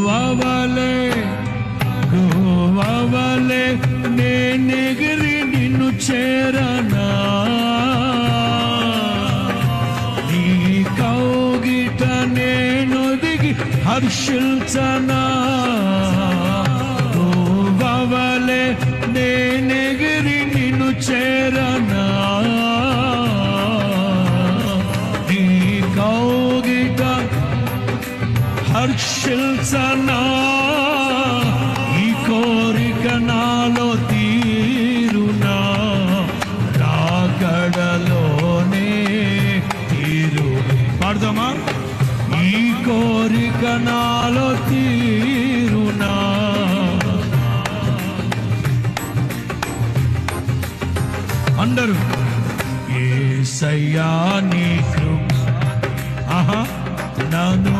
వవలే గోవవలే నేనెగిరి నిన్ను చేరనా, నీ కౌగిట నేనొదిగి హర్షిల్చనా. గోవవలే నేనెగిరి నిన్ను చేరనా, నీ కౌగిట హర్షిల్చనా. ఈ కోరిక నాలో తీరునా, రాకడలోనే తీరు. పాడదామా? ఈ కోరిక నాలో తీరునా. అందరూ యేసయ్యా నీ కృప నన్ను